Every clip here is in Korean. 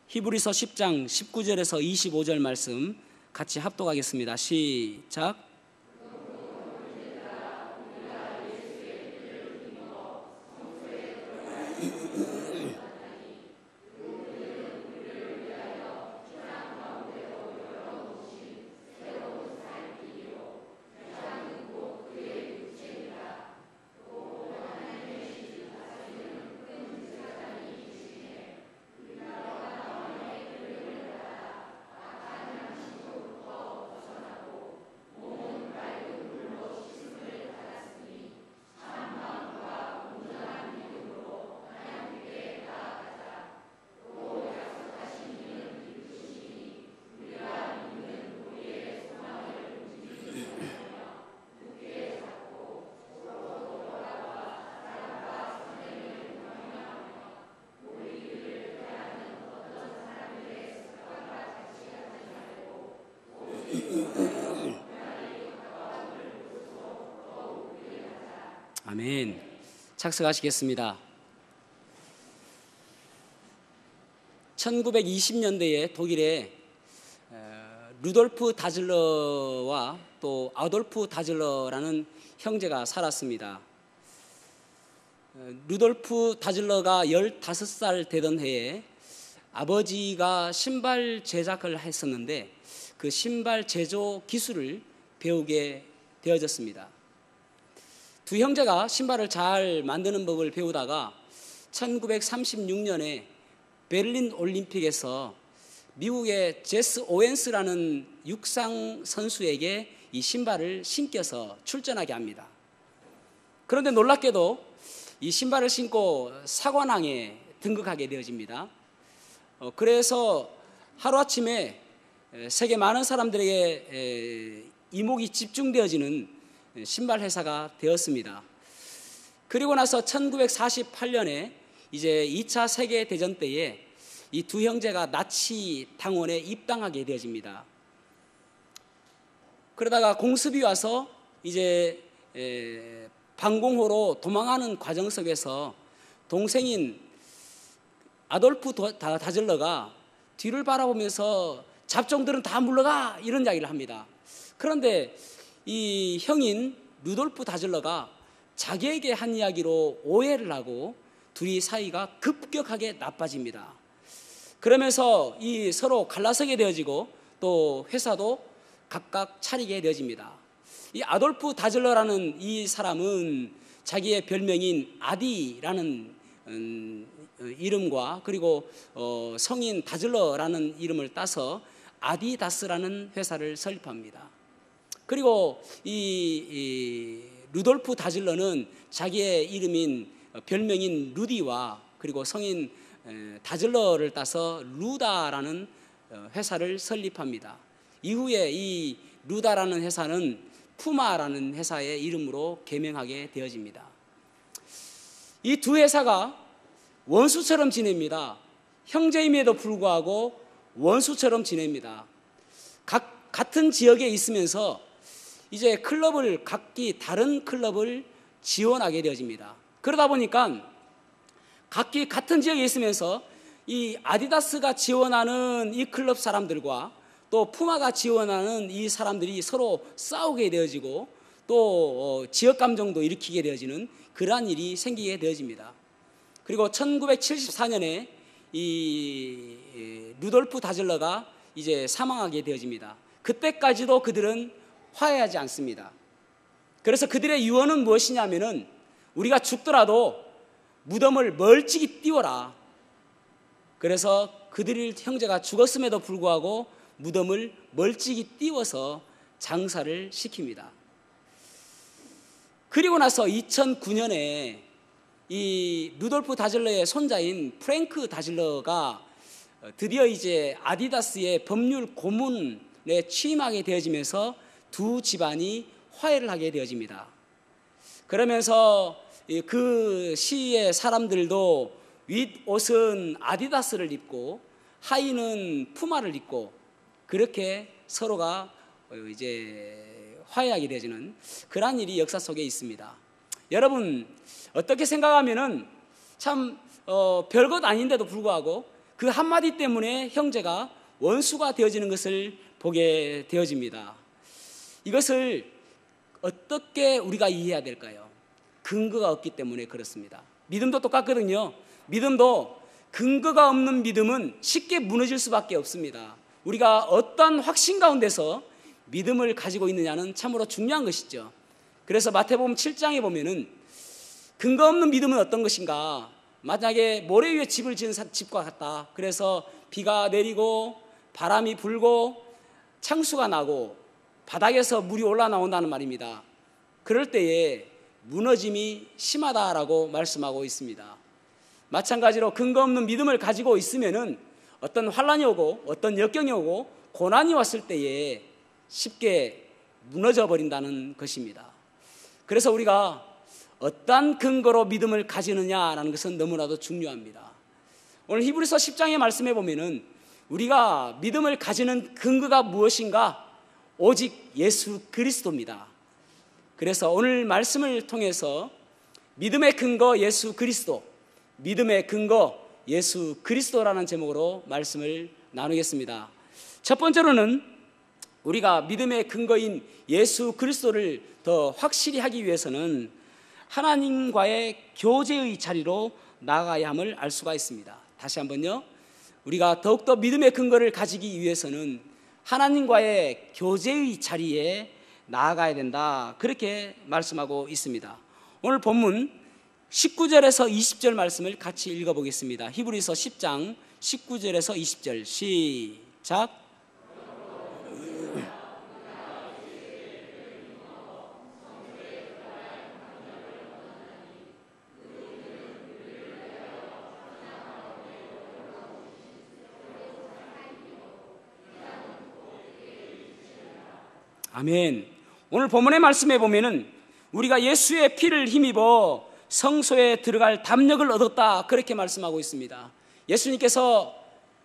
히브리서 10장 19절에서 25절 말씀 같이 합독하겠습니다. 시작. 아멘. 착석하시겠습니다. 1920년대에 독일에 루돌프 다즐러와 또 아돌프 다즐러라는 형제가 살았습니다. 루돌프 다즐러가 15살 되던 해에 아버지가 신발 제작을 했었는데 그 신발 제조 기술을 배우게 되어졌습니다. 두 형제가 신발을 잘 만드는 법을 배우다가 1936년에 베를린 올림픽에서 미국의 제스 오웬스라는 육상 선수에게 이 신발을 신겨서 출전하게 합니다. 그런데 놀랍게도 이 신발을 신고 사관왕에 등극하게 되어집니다. 그래서 하루아침에 세계 많은 사람들에게 이목이 집중되어지는 신발 회사가 되었습니다. 그리고 나서 1948년에 이제 2차 세계 대전 때에 이 두 형제가 나치 당원에 입당하게 되어집니다. 그러다가 공습이 와서 이제 방공호로 도망하는 과정 속에서 동생인 아돌프 다즐러가 뒤를 바라보면서 잡종들은 다 물러가 이런 이야기를 합니다. 그런데 이 형인 루돌프 다즐러가 자기에게 한 이야기로 오해를 하고 둘이 사이가 급격하게 나빠집니다. 그러면서 이 서로 갈라서게 되어지고 또 회사도 각각 차리게 되어집니다. 이 아돌프 다즐러라는 이 사람은 자기의 별명인 아디라는 이름과 그리고 성인 다즐러라는 이름을 따서 아디다스라는 회사를 설립합니다. 그리고 이 루돌프 다즐러는 자기의 이름인 별명인 루디와 그리고 성인 다즐러를 따서 루다라는 회사를 설립합니다. 이후에 이 루다라는 회사는 푸마라는 회사의 이름으로 개명하게 되어집니다. 이 두 회사가 원수처럼 지냅니다. 형제임에도 불구하고 원수처럼 지냅니다. 같은 지역에 있으면서 이제 각기 다른 클럽을 지원하게 되어집니다. 그러다 보니까 각기 같은 지역에 있으면서 이 아디다스가 지원하는 이 클럽 사람들과 또 푸마가 지원하는 이 사람들이 서로 싸우게 되어지고 또 지역 감정도 일으키게 되어지는 그러한 일이 생기게 되어집니다. 그리고 1974년에 이 루돌프 다즐러가 이제 사망하게 되어집니다. 그때까지도 그들은 화해하지 않습니다. 그래서 그들의 유언은 무엇이냐면은 우리가 죽더라도 무덤을 멀찍이 띄워라. 그래서 그들 형제가 죽었음에도 불구하고 무덤을 멀찍이 띄워서 장사를 시킵니다. 그리고 나서 2009년에 이 루돌프 다즐러의 손자인 프랭크 다즐러가 드디어 이제 아디다스의 법률 고문에 취임하게 되어지면서 두 집안이 화해를 하게 되어집니다. 그러면서 그 시의 사람들도 윗옷은 아디다스를 입고 하의는 푸마를 입고 그렇게 서로가 이제 화해하게 되어지는 그러한 일이 역사 속에 있습니다. 여러분 어떻게 생각하면은 참 별것 아닌데도 불구하고 그 한마디 때문에 형제가 원수가 되어지는 것을 보게 되어집니다. 이것을 어떻게 우리가 이해해야 될까요? 근거가 없기 때문에 그렇습니다. 믿음도 똑같거든요. 믿음도 근거가 없는 믿음은 쉽게 무너질 수밖에 없습니다. 우리가 어떤 확신 가운데서 믿음을 가지고 있느냐는 참으로 중요한 것이죠. 그래서 마태복음 7장에 보면은 근거 없는 믿음은 어떤 것인가? 만약에 모래 위에 집을 지은 집과 같다. 그래서 비가 내리고 바람이 불고 창수가 나고 바닥에서 물이 올라나온다는 말입니다. 그럴 때에 무너짐이 심하다라고 말씀하고 있습니다. 마찬가지로 근거 없는 믿음을 가지고 있으면은 어떤 환란이 오고 어떤 역경이 오고 고난이 왔을 때에 쉽게 무너져 버린다는 것입니다. 그래서 우리가 어떤 근거로 믿음을 가지느냐라는 것은 너무나도 중요합니다. 오늘 히브리서 10장의 말씀에 보면은 우리가 믿음을 가지는 근거가 무엇인가? 오직 예수 그리스도입니다. 그래서 오늘 말씀을 통해서 믿음의 근거 예수 그리스도, 믿음의 근거 예수 그리스도라는 제목으로 말씀을 나누겠습니다. 첫 번째로는 우리가 믿음의 근거인 예수 그리스도를 더 확실히 하기 위해서는 하나님과의 교제의 자리로 나아가야 함을 알 수가 있습니다. 다시 한번요. 우리가 더욱더 믿음의 근거를 가지기 위해서는 하나님과의 교제의 자리에 나아가야 된다. 그렇게 말씀하고 있습니다. 오늘 본문 19절에서 20절 말씀을 같이 읽어보겠습니다. 히브리서 10장 19절에서 20절 시작. 아멘. 오늘 본문의 말씀에 보면은 우리가 예수의 피를 힘입어 성소에 들어갈 담력을 얻었다 그렇게 말씀하고 있습니다. 예수님께서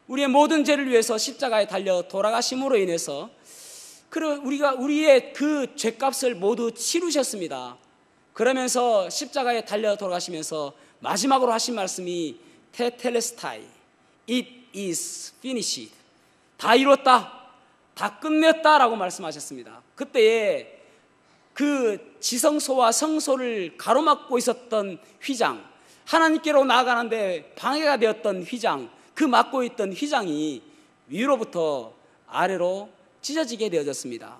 우리의 모든 죄를 위해서 십자가에 달려 돌아가심으로 인해서 우리의 그 죄값을 모두 치르셨습니다. 그러면서 십자가에 달려 돌아가시면서 마지막으로 하신 말씀이 테텔레스타이, it is finished, 다 이뤘다, 다 끝냈다라고 말씀하셨습니다. 그때에 그 지성소와 성소를 가로막고 있었던 휘장, 하나님께로 나아가는데 방해가 되었던 휘장, 그 막고 있던 휘장이 위로부터 아래로 찢어지게 되어졌습니다.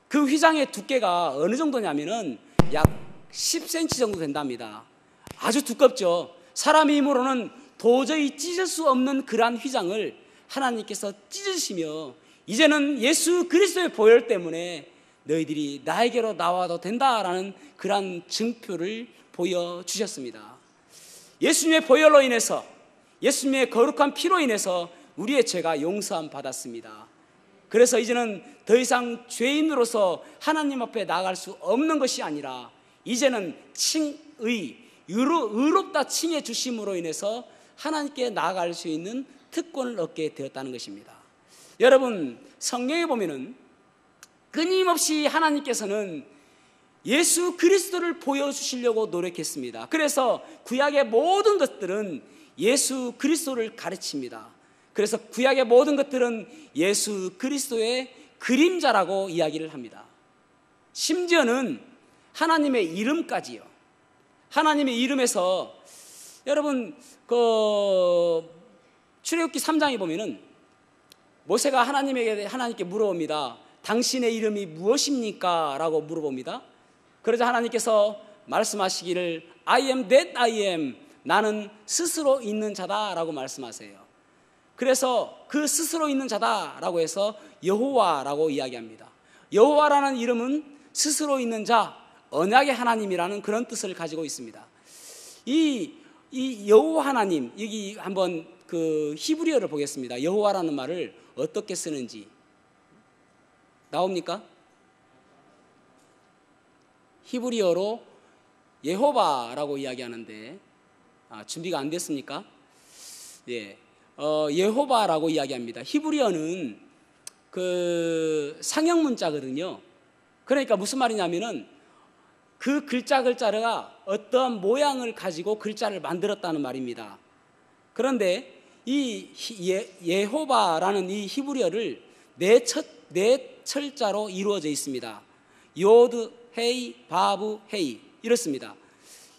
그 휘장의 두께가 어느 정도냐면은 약 10cm 정도 된답니다. 아주 두껍죠. 사람의 힘으로는 도저히 찢을 수 없는 그러한 휘장을 하나님께서 찢으시며 이제는 예수 그리스도의 보혈 때문에 너희들이 나에게로 나와도 된다라는 그러한 증표를 보여주셨습니다. 예수님의 보혈로 인해서, 예수님의 거룩한 피로 인해서 우리의 죄가 용서함 받았습니다. 그래서 이제는 더 이상 죄인으로서 하나님 앞에 나아갈 수 없는 것이 아니라 이제는 의롭다 칭해 주심으로 인해서 하나님께 나아갈 수 있는 특권을 얻게 되었다는 것입니다. 여러분, 성경에 보면은 끊임없이 하나님께서는 예수 그리스도를 보여주시려고 노력했습니다. 그래서 구약의 모든 것들은 예수 그리스도를 가르칩니다. 그래서 구약의 모든 것들은 예수 그리스도의 그림자라고 이야기를 합니다. 심지어는 하나님의 이름까지요. 하나님의 이름에서 여러분 출애굽기 3장에 보면은 모세가 하나님께 물어봅니다. 당신의 이름이 무엇입니까? 라고 물어봅니다. 그러자 하나님께서 말씀하시기를 I am that I am, 나는 스스로 있는 자다 라고 말씀하세요. 그래서 그 스스로 있는 자다 라고 해서 여호와라고 이야기합니다. 여호와라는 이름은 스스로 있는 자, 언약의 하나님이라는 그런 뜻을 가지고 있습니다. 이 여호와 하나님, 여기 한번 그 히브리어를 보겠습니다. 여호와라는 말을 어떻게 쓰는지 나옵니까? 히브리어로 예호바라고 이야기하는데 준비가 안 됐습니까? 예, 예호바라고 이야기합니다. 히브리어는 그 상형 문자거든요. 그러니까 무슨 말이냐면은 그 글자가 어떠한 모양을 가지고 글자를 만들었다는 말입니다. 그런데 이 예호바라는 이 히브리어를 네 철자로 이루어져 있습니다. 요드, 헤이, 바브, 헤이 이렇습니다.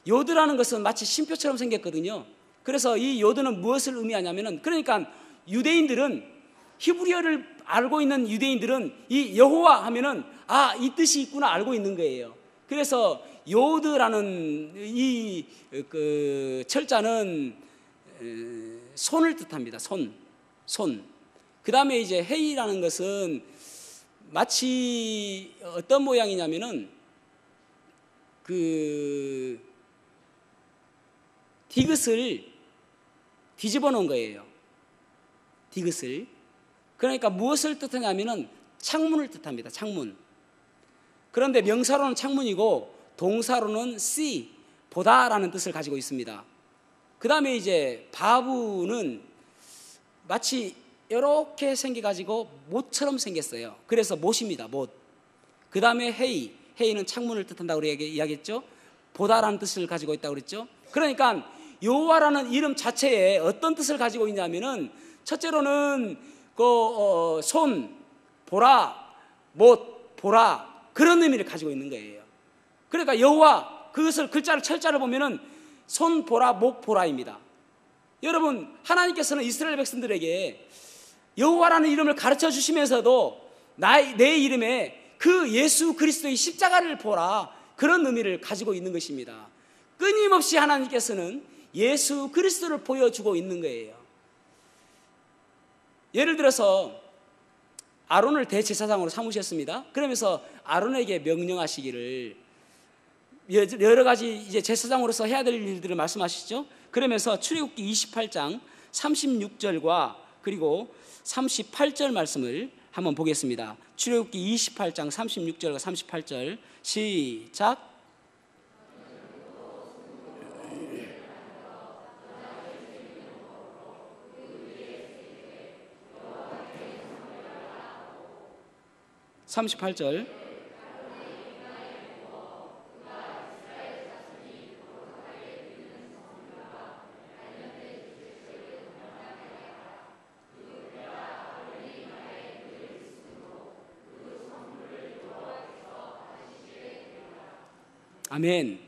요드라는 것은 마치 쉼표처럼 생겼거든요. 그래서 이 요드는 무엇을 의미하냐면은, 그러니까 유대인들은, 히브리어를 알고 있는 유대인들은 이 여호와 하면은 이 뜻이 있구나 알고 있는 거예요. 그래서 요드라는 이 철자는 손을 뜻합니다. 손. 그 다음에 이제 헤이라는 것은 마치 어떤 모양이냐면은 디귿을 뒤집어 놓은 거예요. 디귿을. 그러니까 무엇을 뜻하냐면은 창문을 뜻합니다. 창문. 그런데 명사로는 창문이고 동사로는 see, 보다라는 뜻을 가지고 있습니다. 그 다음에 이제 바브는 마치 이렇게 생겨가지고 못처럼 생겼어요. 그래서 못입니다. 못. 그 다음에 헤이는 창문을 뜻한다고 이야기했죠. 보다라는 뜻을 가지고 있다고 그랬죠. 그러니까 여호와라는 이름 자체에 어떤 뜻을 가지고 있냐면은, 첫째로는 손, 보라, 못, 보라, 그런 의미를 가지고 있는 거예요. 그러니까 여호와, 그것을 철자를 보면은 손, 보라, 목, 보라입니다. 여러분, 하나님께서는 이스라엘 백성들에게 여호와라는 이름을 가르쳐 주시면서도 내 이름에 그 예수 그리스도의 십자가를 보라, 그런 의미를 가지고 있는 것입니다. 끊임없이 하나님께서는 예수 그리스도를 보여주고 있는 거예요. 예를 들어서 아론을 대제사장으로 삼으셨습니다. 그러면서 아론에게 명령하시기를, 여러 가지 이제 제사장으로서 해야 될 일들을 말씀하시죠. 그러면서 출애굽기 28장 36절과 그리고 38절 말씀을 한번 보겠습니다. 출애굽기 28장 36절과 38절 시작. (38절) 아멘.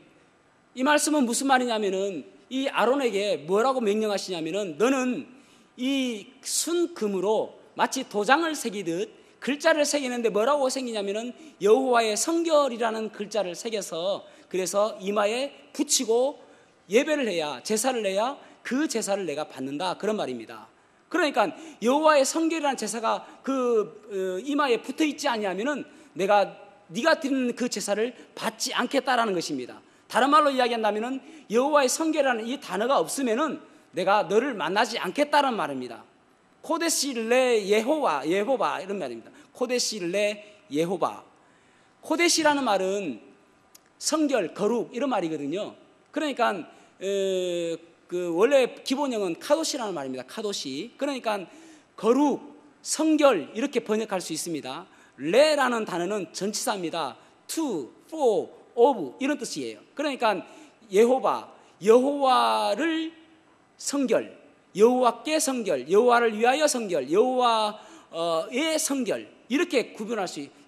이 말씀은 무슨 말이냐면은, 이 아론에게 뭐라고 명령하시냐면은, 너는 이 순금으로 마치 도장을 새기듯 글자를 새기는데 뭐라고 새기냐면은 여호와의 성결이라는 글자를 새겨서, 그래서 이마에 붙이고 예배를 해야, 제사를 해야 그 제사를 내가 받는다, 그런 말입니다. 그러니까 여호와의 성결이라는 제사가 이마에 붙어 있지 않냐면은 네가 드리는 그 제사를 받지 않겠다라는 것입니다. 다른 말로 이야기한다면은 여호와의 성결이라는 이 단어가 없으면은 내가 너를 만나지 않겠다는 말입니다. 코데시 레 예호바 이런 말입니다. 코데시 레 예호바. 코데시라는 말은 성결, 거룩 이런 말이거든요. 그러니까 원래 기본형은 카도시라는 말입니다. 카도시. 그러니까 거룩, 성결 이렇게 번역할 수 있습니다. 레라는 단어는 전치사입니다. to, for, of 이런 뜻이에요. 그러니까 여호와를 성결, 여호와께 성결, 여호와를 위하여 성결, 여호와의 성결 이렇게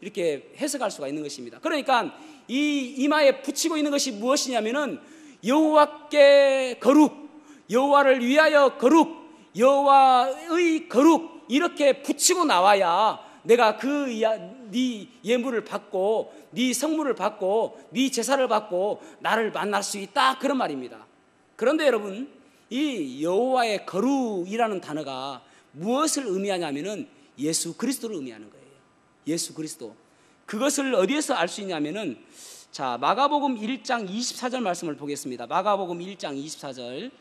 이렇게 해석할 수가 있는 것입니다. 그러니까 이 이마에 붙이고 있는 것이 무엇이냐면은 여호와께 거룩, 여호와를 위하여 거룩, 여호와의 거룩 이렇게 붙이고 나와야 내가 네 예물을 받고 네 성물을 받고 네 제사를 받고 나를 만날 수 있다, 그런 말입니다. 그런데 여러분, 이 여호와의 거룩이라는 단어가 무엇을 의미하냐면은 예수 그리스도를 의미하는 거예요. 예수 그리스도. 그것을 어디에서 알 수 있냐면은, 자, 마가복음 1장 24절 말씀을 보겠습니다. 마가복음 1장 24절.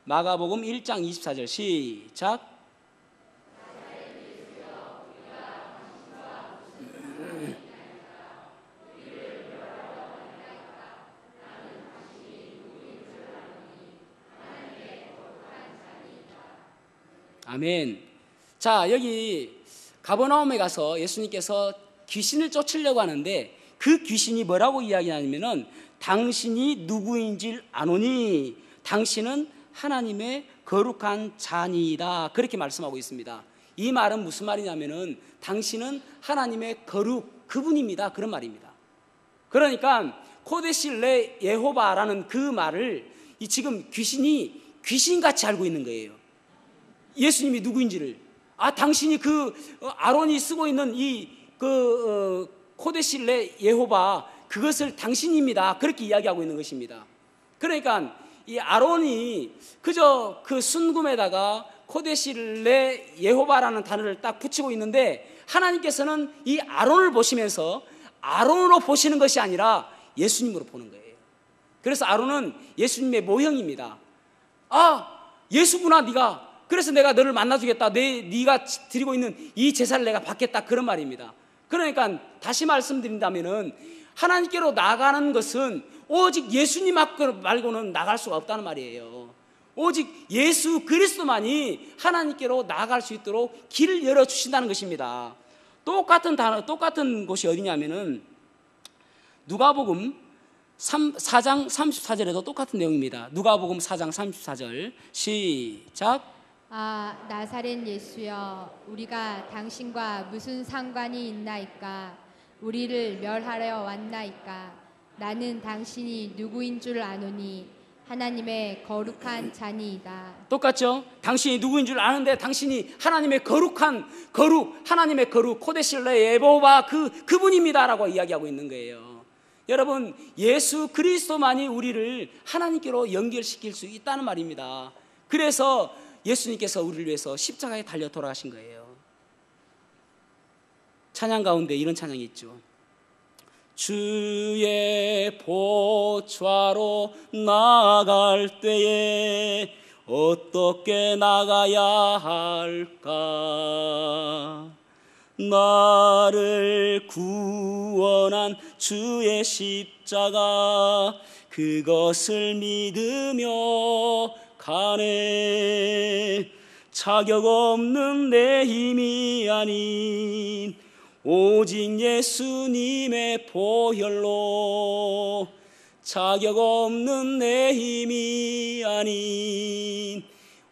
마가복음 1장 24절 시작. 아멘. 자, 여기 가버나움에 가서 예수님께서 귀신을 쫓으려고 하는데 그 귀신이 뭐라고 이야기하냐면은 당신이 누구인지 아노니 당신은 하나님의 거룩한 자니이다, 그렇게 말씀하고 있습니다. 이 말은 무슨 말이냐면은 당신은 하나님의 거룩, 그분입니다, 그런 말입니다. 그러니까 코데시 레 예호바라는 그 말을 지금 귀신이 귀신같이 알고 있는 거예요. 예수님이 누구인지를. 당신이 아론이 쓰고 있는 코데시 레 예호바, 그것을 당신입니다, 그렇게 이야기하고 있는 것입니다. 그러니까 이 아론이 그저 그 순금에다가 코데시 레 예호바라는 단어를 딱 붙이고 있는데, 하나님께서는 이 아론을 보시면서 아론으로 보시는 것이 아니라 예수님으로 보는 거예요. 그래서 아론은 예수님의 모형입니다. 예수구나 네가. 그래서 내가 너를 만나주겠다. 네가 드리고 있는 이 제사를 내가 받겠다, 그런 말입니다. 그러니까 다시 말씀드린다면은 하나님께로 나가는 것은 오직 예수님 말고는 나갈 수가 없다는 말이에요. 오직 예수 그리스도만이 하나님께로 나아갈 수 있도록 길을 열어주신다는 것입니다. 똑같은 곳이 어디냐면은 누가복음 4장 34절에도 똑같은 내용입니다. 누가복음 4장 34절 시작. 나사렛 예수여, 우리가 당신과 무슨 상관이 있나이까? 우리를 멸하려 왔나이까? 나는 당신이 누구인 줄 아노니 하나님의 거룩한 자니이다. 똑같죠? 당신이 누구인 줄 아는데 당신이 하나님의 거룩한 거룩, 하나님의 거룩, 코데시 레 예호바 그분입니다라고 이야기하고 있는 거예요. 여러분, 예수 그리스도만이 우리를 하나님께로 연결시킬 수 있다는 말입니다. 그래서 예수님께서 우리를 위해서 십자가에 달려 돌아가신 거예요. 찬양 가운데 이런 찬양이 있죠. 주의 보좌로 나갈 때에 어떻게 나가야 할까? 나를 구원한 주의 십자가, 그것을 믿으며 가네. 자격 없는 내 힘이 아닌 오직 예수님의 보혈로, 자격 없는 내 힘이 아닌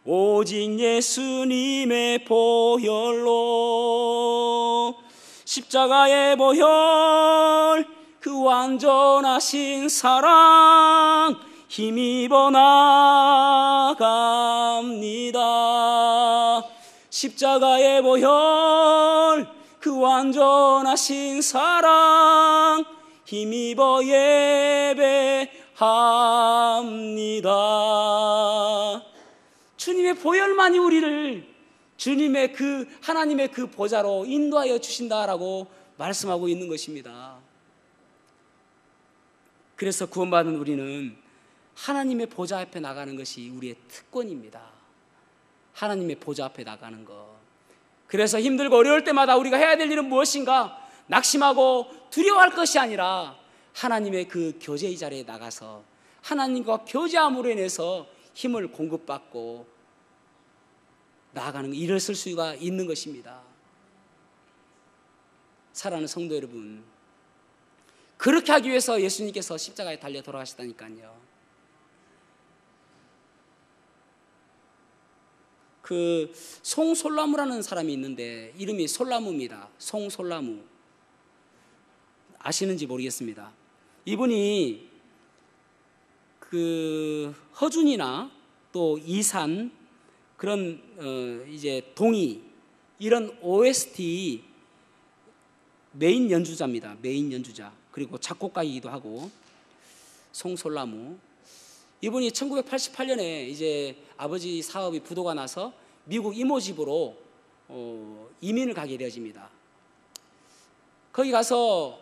오직 예수님의 보혈로, 십자가의 보혈, 그 완전하신 사랑 힘입어 나갑니다. 십자가의 보혈, 그 완전하신 사랑 힘입어 예배합니다. 주님의 보혈만이 우리를 주님의 하나님의 그 보좌로 인도하여 주신다라고 말씀하고 있는 것입니다. 그래서 구원받은 우리는 하나님의 보좌 앞에 나가는 것이 우리의 특권입니다. 하나님의 보좌 앞에 나가는 것. 그래서 힘들고 어려울 때마다 우리가 해야 될 일은 무엇인가? 낙심하고 두려워할 것이 아니라 하나님의 그 교제의 자리에 나가서 하나님과 교제함으로 인해서 힘을 공급받고 나아가는 일을 쓸 수가 있는 것입니다. 사랑하는 성도 여러분, 그렇게 하기 위해서 예수님께서 십자가에 달려 돌아가셨다니까요. 송솔라무라는 사람이 있는데 이름이 솔라무입니다. 송솔라무. 아시는지 모르겠습니다. 이분이 허준이나 또 이산, 그런 이제 동이, 이런 OST 메인 연주자입니다. 메인 연주자. 그리고 작곡가이기도 하고. 송솔라무. 이분이 1988년에 이제 아버지 사업이 부도가 나서 미국 이모집으로 이민을 가게 되어집니다. 거기 가서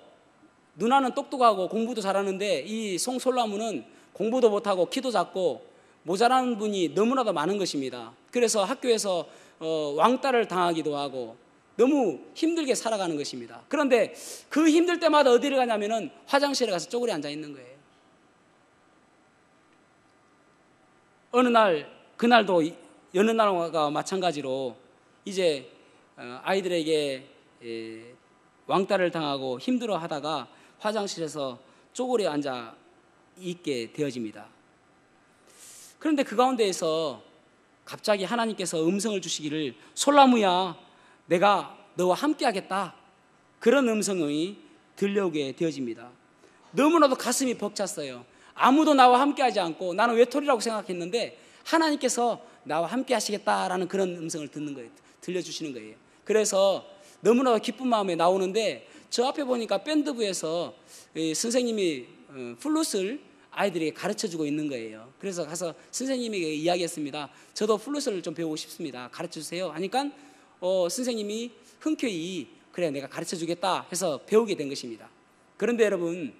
누나는 똑똑하고 공부도 잘하는데 이 송솔라무는 공부도 못하고 키도 작고 모자라는 분이 너무나도 많은 것입니다. 그래서 학교에서 왕따를 당하기도 하고 너무 힘들게 살아가는 것입니다. 그런데 그 힘들 때마다 어디를 가냐면은 화장실에 가서 쪼그려 앉아 있는 거예요. 어느 날, 그날도 여느 날과 마찬가지로 이제 아이들에게 왕따를 당하고 힘들어 하다가 화장실에서 쪼그려 앉아 있게 되어집니다. 그런데 그 가운데에서 갑자기 하나님께서 음성을 주시기를 솔라무야 내가 너와 함께 하겠다, 그런 음성이 들려오게 되어집니다. 너무나도 가슴이 벅찼어요. 아무도 나와 함께 하지 않고 나는 외톨이라고 생각했는데 하나님께서 나와 함께 하시겠다라는 그런 음성을 듣는 거예요. 들려주시는 거예요. 그래서 너무나도 기쁜 마음에 나오는데 저 앞에 보니까 밴드부에서 선생님이 플룻을 아이들에게 가르쳐주고 있는 거예요. 그래서 가서 선생님에게 이야기했습니다. 저도 플룻을 좀 배우고 싶습니다. 가르쳐주세요 하니까 선생님이 흔쾌히 그래 내가 가르쳐주겠다 해서 배우게 된 것입니다. 그런데 여러분,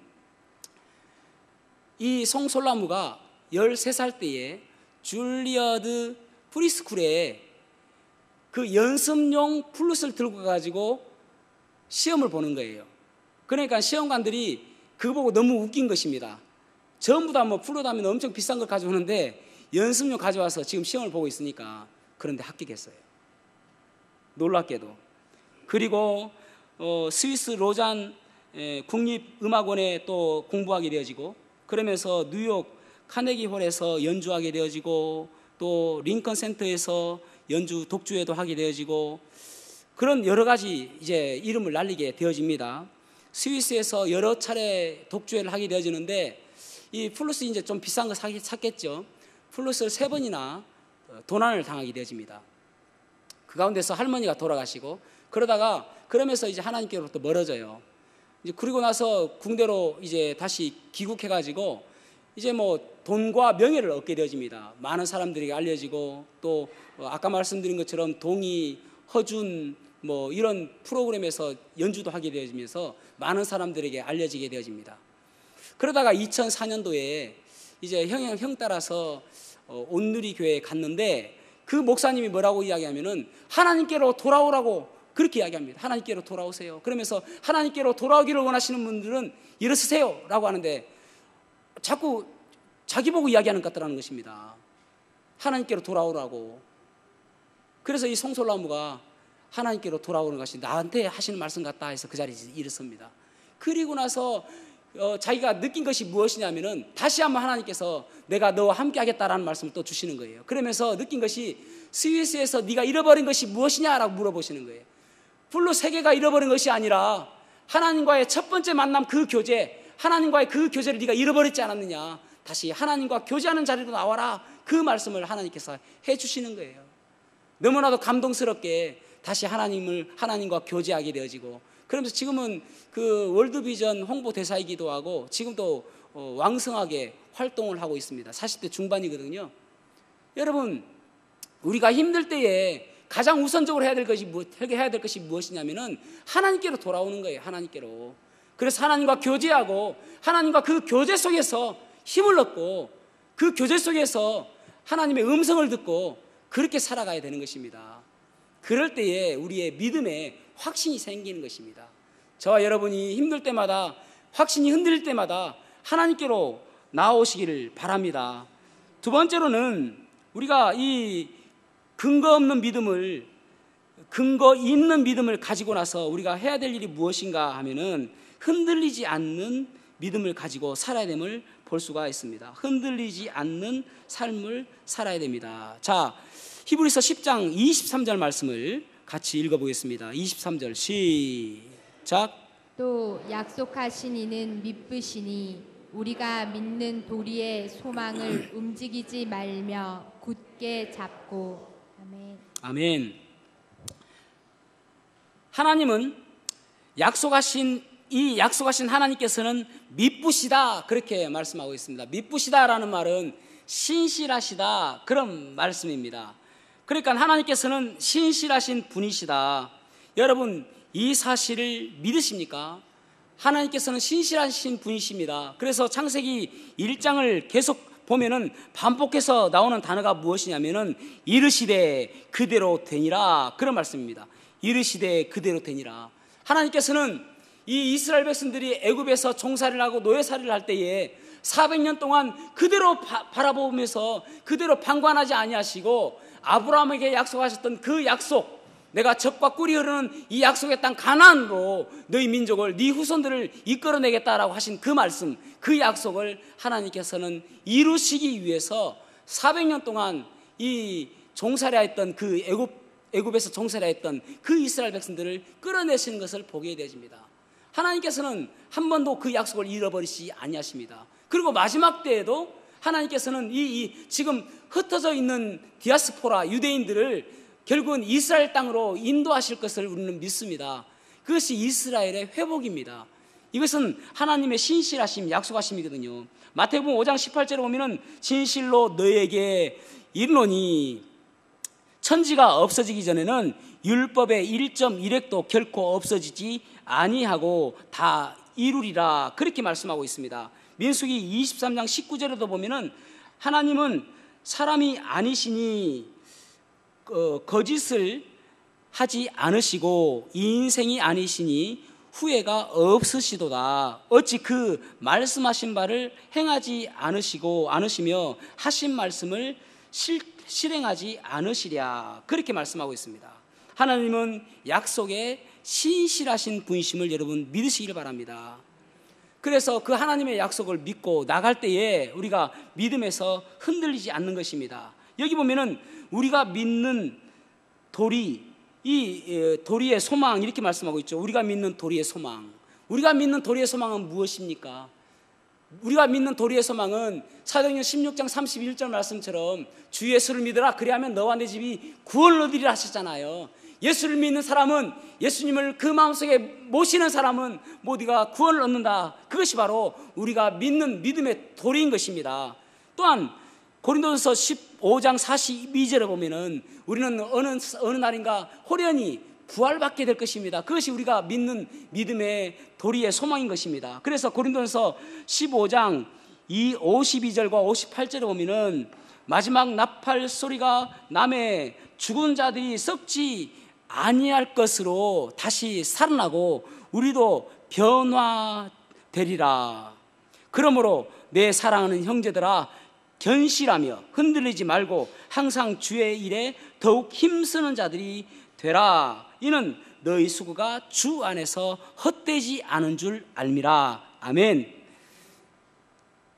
이 송솔라무가 13살 때에 줄리어드 프리스쿨에 그 연습용 플룻을 들고 가지고 시험을 보는 거예요. 그러니까 시험관들이 그거 보고 너무 웃긴 것입니다. 전부 다 뭐 플룻 하면 엄청 비싼 걸 가져오는데 연습용 가져와서 지금 시험을 보고 있으니까, 그런데 합격했어요. 놀랍게도. 그리고 스위스 로잔 국립음악원에 또 공부하게 되어지고, 그러면서 뉴욕 카네기홀에서 연주하게 되어지고, 또 링컨 센터에서 연주 독주회도 하게 되어지고, 그런 여러 가지 이제 이름을 날리게 되어집니다. 스위스에서 여러 차례 독주회를 하게 되어지는데, 이 플루스 이제 좀 비싼 거 샀겠죠. 플루스를 3번이나 도난을 당하게 되어집니다. 그 가운데서 할머니가 돌아가시고, 그러면서 이제 하나님께로부터 멀어져요. 이제 그리고 나서 궁대로 이제 다시 귀국해가지고 이제 뭐 돈과 명예를 얻게 되어집니다. 많은 사람들에게 알려지고, 또 아까 말씀드린 것처럼 동이, 허준 뭐 이런 프로그램에서 연주도 하게 되어지면서 많은 사람들에게 알려지게 되어집니다. 그러다가 2004년도에 이제 형 따라서 온누리 교회에 갔는데, 그 목사님이 뭐라고 이야기하면은 하나님께로 돌아오라고 그렇게 이야기합니다. 하나님께로 돌아오세요. 그러면서 하나님께로 돌아오기를 원하시는 분들은 일어서세요 라고 하는데, 자꾸 자기 보고 이야기하는 것 같다는 것입니다. 하나님께로 돌아오라고. 그래서 이 송솔나무가 하나님께로 돌아오는 것이 나한테 하시는 말씀 같다 해서 그 자리에서 일어섭니다. 그리고 나서 자기가 느낀 것이 무엇이냐면은 다시 한번 하나님께서 내가 너와 함께 하겠다라는 말씀을 또 주시는 거예요. 그러면서 느낀 것이, 스위스에서 네가 잃어버린 것이 무엇이냐라고 물어보시는 거예요. 플룻 3개가 잃어버린 것이 아니라 하나님과의 첫 번째 만남, 그 교제, 하나님과의 그 교제를 네가 잃어버렸지 않았느냐, 다시 하나님과 교제하는 자리로 나와라, 그 말씀을 하나님께서 해주시는 거예요. 너무나도 감동스럽게 다시 하나님과 교제하게 되어지고, 그러면서 지금은 그 월드비전 홍보대사이기도 하고 지금도 왕성하게 활동을 하고 있습니다. 40대 중반이거든요. 여러분, 우리가 힘들 때에 가장 우선적으로 해야 될 것이 무엇이냐면은 하나님께로 돌아오는 거예요. 하나님께로. 그래서 하나님과 교제하고, 하나님과 그 교제 속에서 힘을 얻고, 그 교제 속에서 하나님의 음성을 듣고 그렇게 살아가야 되는 것입니다. 그럴 때에 우리의 믿음에 확신이 생기는 것입니다. 저와 여러분이 힘들 때마다, 확신이 흔들릴 때마다 하나님께로 나오시기를 바랍니다. 두 번째로는 우리가 이 근거 있는 믿음을 가지고 나서 우리가 해야 될 일이 무엇인가 하면은 흔들리지 않는 믿음을 가지고 살아야 됨을 볼 수가 있습니다. 흔들리지 않는 삶을 살아야 됩니다. 자, 히브리서 10장 23절 말씀을 같이 읽어보겠습니다. 23절 시작. 또 약속하신 이는 미쁘시니 우리가 믿는 도리의 소망을 움직이지 말며 굳게 잡고. 아멘. 아멘. 하나님은 약속하신 하나님께서는 미쁘시다, 그렇게 말씀하고 있습니다. 미쁘시다라는 말은 신실하시다, 그런 말씀입니다. 그러니까 하나님께서는 신실하신 분이시다. 여러분, 이 사실을 믿으십니까? 하나님께서는 신실하신 분이십니다. 그래서 창세기 1장을 계속 보면은 반복해서 나오는 단어가 무엇이냐면은 이르시되 그대로 되니라, 그런 말씀입니다. 이르시되 그대로 되니라. 하나님께서는 이 이스라엘 백성들이 애굽에서 종살이를 하고 노예살이를 할 때에 400년 동안 그대로 바라보면서 그대로 방관하지 아니하시고, 아브라함에게 약속하셨던 그 약속, 내가 젖과 꿀이 흐르는 이 약속의 땅 가나안으로 너희 민족을, 네 후손들을 이끌어내겠다라고 하신 그 말씀, 그 약속을 하나님께서는 이루시기 위해서 400년 동안 이 종살이하 했던 그 애굽에서 종살이하 했던 그 이스라엘 백성들을 끌어내시는 것을 보게 되어집니다. 하나님께서는 한 번도 그 약속을 잃어버리시지 아니하십니다. 그리고 마지막 때에도 하나님께서는 지금 흩어져 있는 디아스포라 유대인들을 결국은 이스라엘 땅으로 인도하실 것을 우리는 믿습니다. 그것이 이스라엘의 회복입니다. 이것은 하나님의 신실하심, 약속하심이거든요. 마태복음 5장 18절에 보면은 진실로 너에게 이르노니 천지가 없어지기 전에는 율법의 1.1획도 결코 없어지지 아니하고 다 이루리라, 그렇게 말씀하고 있습니다. 민수기 23장 19절에도 보면은 하나님은 사람이 아니시니 거짓을 하지 않으시고 인생이 아니시니 후회가 없으시도다. 어찌 그 말씀하신 바를 행하지 않으시며 하신 말씀을 실행하지 않으시랴, 그렇게 말씀하고 있습니다. 하나님은 약속에 신실하신 분이심을 여러분 믿으시길 바랍니다. 그래서 그 하나님의 약속을 믿고 나갈 때에 우리가 믿음에서 흔들리지 않는 것입니다. 여기 보면은 우리가 믿는 도리, 이 도리의 소망, 이렇게 말씀하고 있죠. 우리가 믿는 도리의 소망. 우리가 믿는 도리의 소망은 무엇입니까? 우리가 믿는 도리의 소망은 사도행전 16장 31절 말씀처럼 주 예수를 믿으라, 그리하면 너와 내 집이 구원을 얻으리라 하셨잖아요. 예수를 믿는 사람은, 예수님을 그 마음속에 모시는 사람은 모두가 구원을 얻는다. 그것이 바로 우리가 믿는 믿음의 도리인 것입니다. 또한 고린도전서 15장 42절에 보면은 우리는 어느 날인가 호련히 부활받게 될 것입니다. 그것이 우리가 믿는 믿음의 도리의 소망인 것입니다. 그래서 고린도전서 15장 52절과 58절에 보면은 마지막 나팔 소리가 남에 죽은 자들이 썩지 아니할 것으로 다시 살아나고 우리도 변화되리라. 그러므로 내 사랑하는 형제들아, 견실하며 흔들리지 말고 항상 주의 일에 더욱 힘쓰는 자들이 되라. 이는 너희 수고가 주 안에서 헛되지 않은 줄 알미라. 아멘.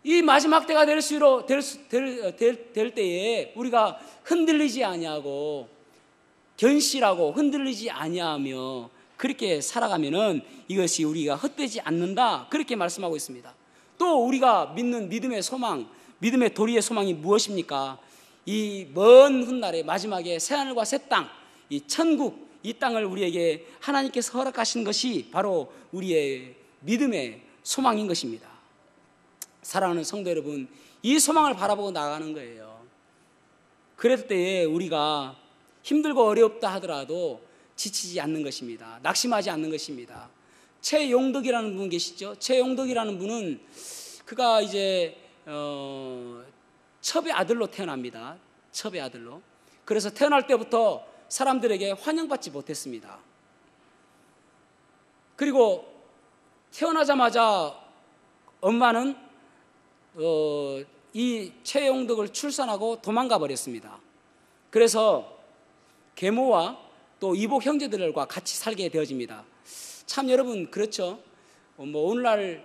이 마지막 때가 될 때에 우리가 흔들리지 아니하고 견실하고 흔들리지 아니하며 그렇게 살아가면은 이것이 우리가 헛되지 않는다, 그렇게 말씀하고 있습니다. 또 우리가 믿는 믿음의 소망, 믿음의 도리의 소망이 무엇입니까? 이 먼 훗날에 마지막에 새하늘과 새 땅, 이 천국, 이 땅을 우리에게 하나님께서 허락하신 것이 바로 우리의 믿음의 소망인 것입니다. 사랑하는 성도 여러분, 이 소망을 바라보고 나가는 거예요. 그럴 때에 우리가 힘들고 어렵다 하더라도 지치지 않는 것입니다. 낙심하지 않는 것입니다. 최용덕이라는 분 계시죠? 최용덕이라는 분은 그가 이제 첩의 아들로 태어납니다. 첩의 아들로. 그래서 태어날 때부터 사람들에게 환영받지 못했습니다. 그리고 태어나자마자 엄마는 이 최용덕을 출산하고 도망가 버렸습니다. 그래서 계모와 또 이복 형제들과 같이 살게 되어집니다. 참 여러분, 그렇죠? 오늘날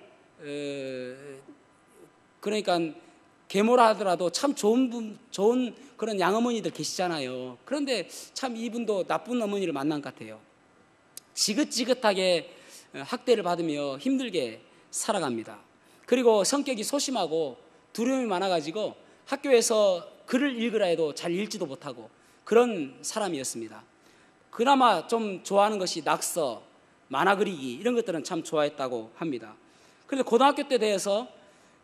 그러니까 계모라 하더라도 참 좋은 그런 양어머니들 계시잖아요. 그런데 참 이분도 나쁜 어머니를 만난 것 같아요. 지긋지긋하게 학대를 받으며 힘들게 살아갑니다. 그리고 성격이 소심하고 두려움이 많아가지고 학교에서 글을 읽으라 해도 잘 읽지도 못하고 그런 사람이었습니다. 그나마 좀 좋아하는 것이 낙서, 만화 그리기, 이런 것들은 참 좋아했다고 합니다. 그런데 고등학교 때 돼서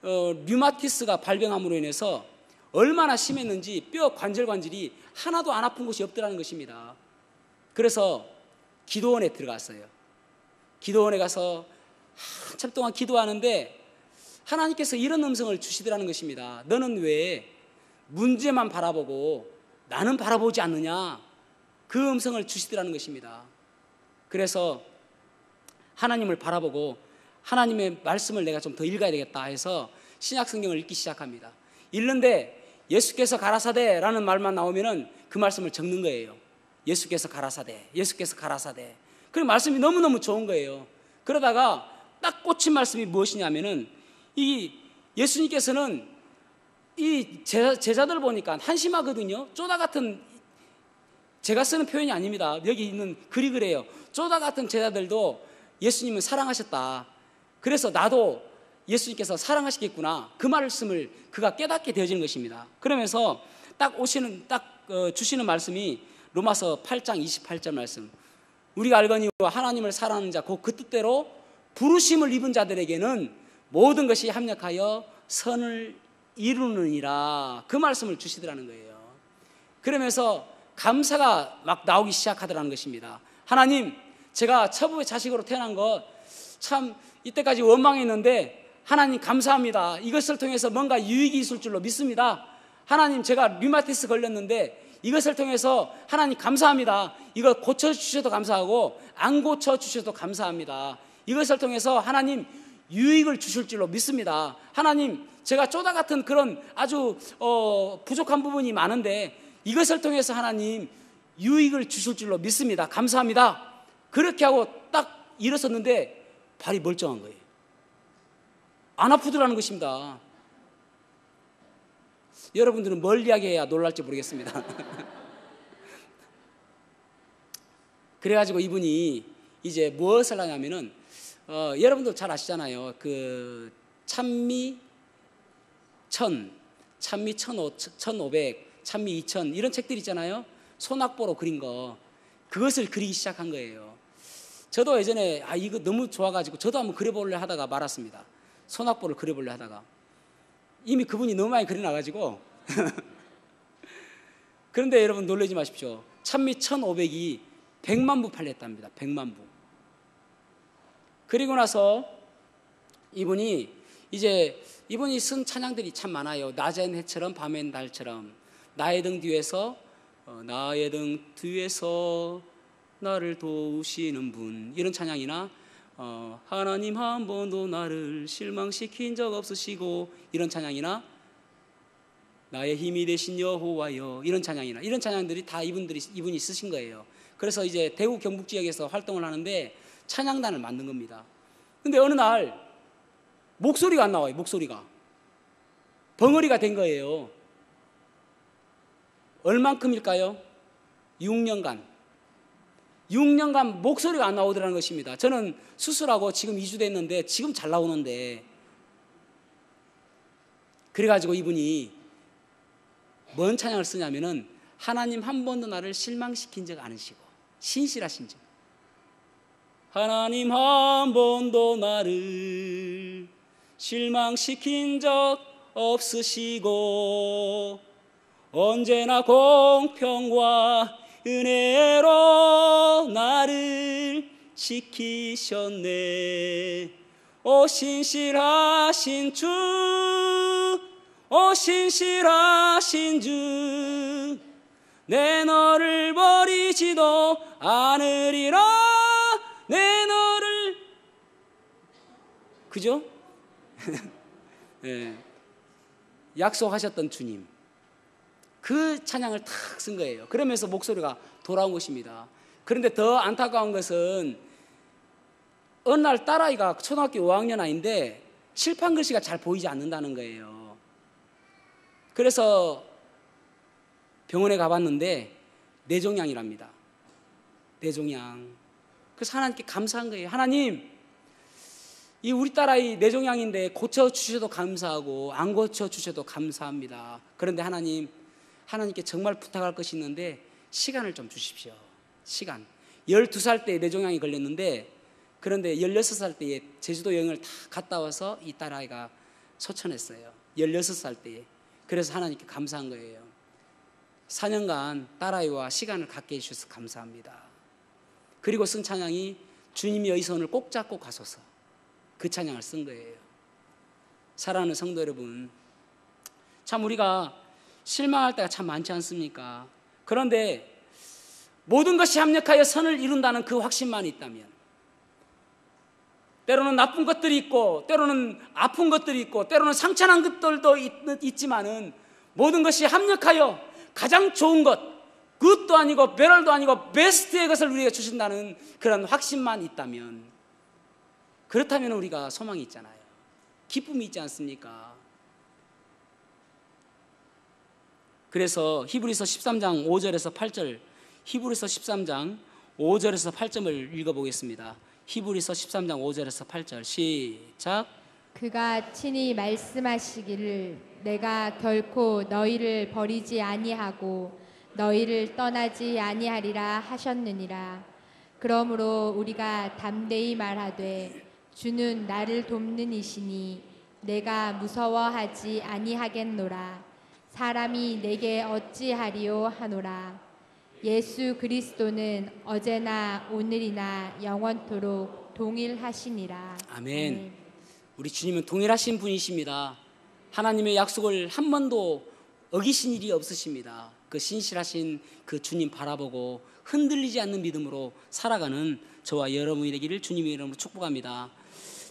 류마티스가 발병함으로 인해서 얼마나 심했는지 뼈 관절이 하나도 안 아픈 곳이 없더라는 것입니다. 그래서 기도원에 들어갔어요. 기도원에 가서 한참 동안 기도하는데 하나님께서 이런 음성을 주시더라는 것입니다. 너는 왜 문제만 바라보고 나는 바라보지 않느냐, 그 음성을 주시더라는 것입니다. 그래서 하나님을 바라보고 하나님의 말씀을 내가 좀 더 읽어야 되겠다 해서 신약 성경을 읽기 시작합니다. 읽는데 예수께서 가라사대라는 말만 나오면은 그 말씀을 적는 거예요. 예수께서 가라사대, 예수께서 가라사대. 그 말씀이 너무너무 좋은 거예요. 그러다가 딱 꽂힌 말씀이 무엇이냐면은 이 예수님께서는 이 제자들 보니까 한심하거든요. 쪼다 같은, 제가 쓰는 표현이 아닙니다. 여기 있는 글이 그래요. 쪼다 같은 제자들도 예수님은 사랑하셨다. 그래서 나도 예수님께서 사랑하시겠구나. 그 말씀을 그가 깨닫게 되어지는 것입니다. 그러면서 주시는 말씀이 로마서 8장 28절 말씀. 우리가 알거니 하나님을 사랑하는 자 곧 그 뜻대로 부르심을 입은 자들에게는 모든 것이 합력하여 선을 이루느니라. 그 말씀을 주시더라는 거예요. 그러면서 감사가 막 나오기 시작하더라는 것입니다. 하나님, 제가 처부의 자식으로 태어난 것 참 이때까지 원망했는데 하나님 감사합니다. 이것을 통해서 뭔가 유익이 있을 줄로 믿습니다. 하나님, 제가 류마티스 걸렸는데 이것을 통해서 하나님 감사합니다. 이거 고쳐주셔도 감사하고 안 고쳐주셔도 감사합니다. 이것을 통해서 하나님 유익을 주실 줄로 믿습니다. 하나님, 제가 쪼다 같은 그런 아주 부족한 부분이 많은데 이것을 통해서 하나님 유익을 주실 줄로 믿습니다. 감사합니다. 그렇게 하고 딱 일어섰는데 발이 멀쩡한 거예요. 안 아프더라는 것입니다. 여러분들은 멀리하게 해야 놀랄지 모르겠습니다. 그래가지고 이분이 이제 무엇을 하냐면은 여러분도 잘 아시잖아요. 그 찬미 1000, 찬미 1500, 찬미 2000 이런 책들 있잖아요. 손악보로 그린 거, 그것을 그리기 시작한 거예요. 저도 예전에 이거 너무 좋아가지고 저도 한번 그려보려 하다가 말았습니다. 손악보를 그려보려 하다가 이미 그분이 너무 많이 그려놔가지고 그런데 여러분 놀라지 마십시오. 찬미 1500이 100만 부 팔렸답니다. 100만 부. 그리고 나서 이분이 쓴 찬양들이 참 많아요. 낮엔 해처럼 밤엔 달처럼, 나의 등 뒤에서 나를 도우시는 분, 이런 찬양이나 하나님 한 번도 나를 실망시킨 적 없으시고, 이런 찬양이나 나의 힘이 되신 여호와여, 이런 찬양이나 이런 찬양들이 다 이분이 쓰신 거예요. 그래서 이제 대구 경북 지역에서 활동을 하는데 찬양단을 만든 겁니다. 근데 어느 날 목소리가 안 나와요. 목소리가 벙어리가 된 거예요. 얼만큼일까요? 6년간 목소리가 안 나오더라는 것입니다. 저는 수술하고 지금 2주 됐는데 지금 잘 나오는데, 그래가지고 이분이 뭔 찬양을 쓰냐면은 하나님 한 번도 나를 실망시킨 적 않으시고 신실하신 적, 하나님 한 번도 나를 실망시킨 적 없으시고 언제나 공평과 은혜로 나를 지키셨네. 오 신실하신 주, 오 신실하신 주, 내 너를 버리지도 않으리라. 내 너를, 그죠? 네. 약속하셨던 주님, 그 찬양을 탁 쓴 거예요. 그러면서 목소리가 돌아온 것입니다. 그런데 더 안타까운 것은 어느 날 딸아이가 초등학교 5학년 아이인데 칠판 글씨가 잘 보이지 않는다는 거예요. 그래서 병원에 가봤는데 뇌종양이랍니다. 뇌종양. 그래서 하나님께 감사한 거예요. 하나님, 이 우리 딸아이 뇌종양인데 고쳐주셔도 감사하고 안 고쳐주셔도 감사합니다. 그런데 하나님께 정말 부탁할 것이 있는데 시간을 좀 주십시오. 시간. 12살 때 뇌종양이 걸렸는데, 그런데 16살 때에 제주도 여행을 다 갔다 와서 이 딸아이가 소천했어요. 16살 때에. 그래서 하나님께 감사한 거예요. 4년간 딸아이와 시간을 갖게 해주셔서 감사합니다. 그리고 쓴 찬양이 주님이 이 손을 꼭 잡고 가소서, 그 찬양을 쓴 거예요. 사랑하는 성도 여러분, 참 우리가 실망할 때가 참 많지 않습니까? 그런데 모든 것이 합력하여 선을 이룬다는 그 확신만 있다면, 때로는 나쁜 것들이 있고 때로는 아픈 것들이 있고 때로는 상처난 것들도 있지만은 모든 것이 합력하여 가장 좋은 것, 굿도 아니고 베럴도 아니고 베스트의 것을 우리에게 주신다는 그런 확신만 있다면, 그렇다면 우리가 소망이 있잖아요. 기쁨이 있지 않습니까? 그래서 히브리서 13장 5절에서 8절, 히브리서 13장 5절에서 8절을 읽어보겠습니다. 히브리서 13장 5절에서 8절 시작. 그가 친히 말씀하시기를 내가 결코 너희를 버리지 아니하고 너희를 떠나지 아니하리라 하셨느니라. 그러므로 우리가 담대히 말하되 주는 나를 돕는 이시니 내가 무서워하지 아니하겠노라. 사람이 내게 어찌하리요 하노라. 예수 그리스도는 어제나 오늘이나 영원토록 동일하시니라. 아멘. 우리 주님은 동일하신 분이십니다. 하나님의 약속을 한 번도 어기신 일이 없으십니다. 그 신실하신 그 주님 바라보고 흔들리지 않는 믿음으로 살아가는 저와 여러분이 되기를 주님의 이름으로 축복합니다.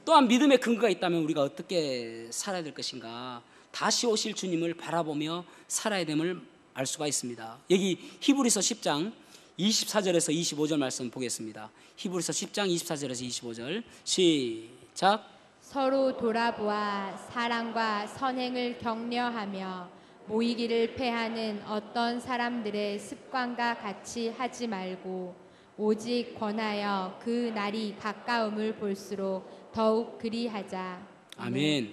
또한 믿음의 근거가 있다면 우리가 어떻게 살아야 될 것인가? 다시 오실 주님을 바라보며 살아야 됨을 알 수가 있습니다. 여기 히브리서 10장 24절에서 25절 말씀 보겠습니다. 히브리서 10장 24절에서 25절 시작. 서로 돌아보아 사랑과 선행을 격려하며 모이기를 패하는 어떤 사람들의 습관과 같이 하지 말고 오직 권하여 그 날이 가까움을 볼수록 더욱 그리하자. 아멘.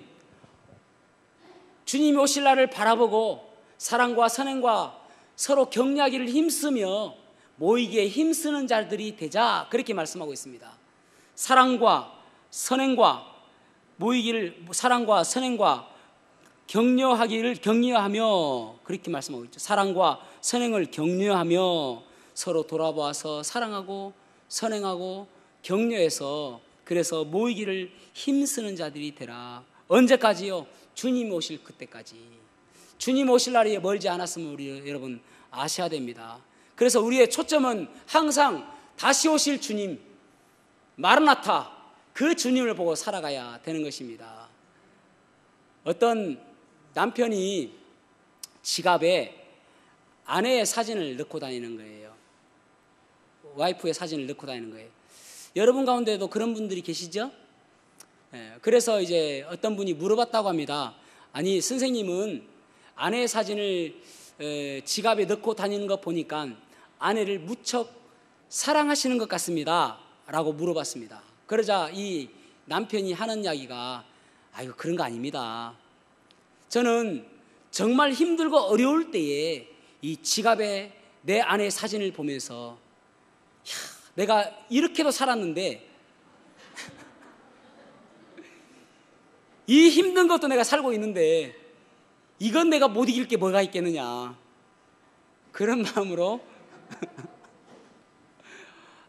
주님이 오실 날을 바라보고 사랑과 선행과 서로 격려하기를 힘쓰며 모이기에 힘쓰는 자들이 되자, 그렇게 말씀하고 있습니다. 사랑과 선행과 모이기를, 사랑과 선행과 격려하기를 격려하며, 그렇게 말씀하고 있죠. 사랑과 선행을 격려하며 서로 돌아보아서 사랑하고 선행하고 격려해서, 그래서 모이기를 힘쓰는 자들이 되라. 언제까지요? 주님 오실 그때까지. 주님 오실 날이 멀지 않았으면 우리 여러분 아셔야 됩니다. 그래서 우리의 초점은 항상 다시 오실 주님, 마르나타, 그 주님을 보고 살아가야 되는 것입니다. 어떤 남편이 지갑에 아내의 사진을 넣고 다니는 거예요. 와이프의 사진을 넣고 다니는 거예요. 여러분 가운데도 그런 분들이 계시죠? 그래서 이제 어떤 분이 물어봤다고 합니다. 아니, 선생님은 아내의 사진을 지갑에 넣고 다니는 거 보니까 아내를 무척 사랑하시는 것 같습니다 라고 물어봤습니다. 그러자 이 남편이 하는 이야기가, 아이고, 그런 거 아닙니다. 저는 정말 힘들고 어려울 때에 이 지갑에 내 아내의 사진을 보면서, 내가 이렇게도 살았는데 이 힘든 것도 내가 살고 있는데 이건 내가 못 이길 게 뭐가 있겠느냐, 그런 마음으로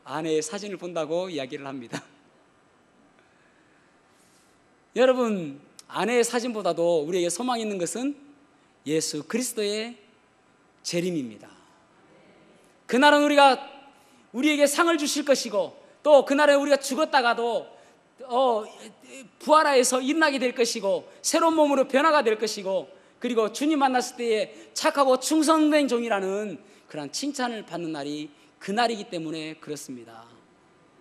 아내의 사진을 본다고 이야기를 합니다. 여러분, 아내의 사진보다도 우리에게 소망이 있는 것은 예수 그리스도의 재림입니다. 그날은 우리에게 상을 주실 것이고, 또 그날에 우리가 죽었다가도 부활하여서 일어나게 될 것이고, 새로운 몸으로 변화가 될 것이고, 그리고 주님 만났을 때에 착하고 충성된 종이라는 그런 칭찬을 받는 날이 그날이기 때문에 그렇습니다.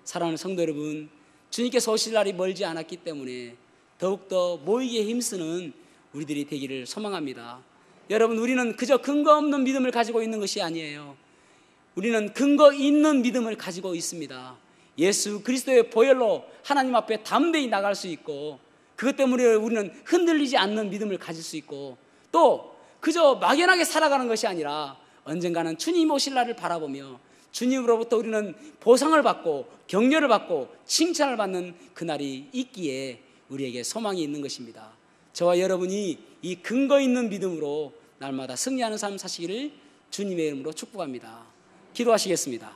사랑하는 성도 여러분, 주님께서 오실 날이 멀지 않았기 때문에 더욱더 모이기에 힘쓰는 우리들이 되기를 소망합니다. 여러분, 우리는 그저 근거 없는 믿음을 가지고 있는 것이 아니에요. 우리는 근거 있는 믿음을 가지고 있습니다. 예수 그리스도의 보혈로 하나님 앞에 담대히 나갈 수 있고, 그것 때문에 우리는 흔들리지 않는 믿음을 가질 수 있고, 또 그저 막연하게 살아가는 것이 아니라 언젠가는 주님 오실 날을 바라보며 주님으로부터 우리는 보상을 받고 격려를 받고 칭찬을 받는 그날이 있기에 우리에게 소망이 있는 것입니다. 저와 여러분이 이 근거 있는 믿음으로 날마다 승리하는 삶 사시기를 주님의 이름으로 축복합니다. 기도하시겠습니다.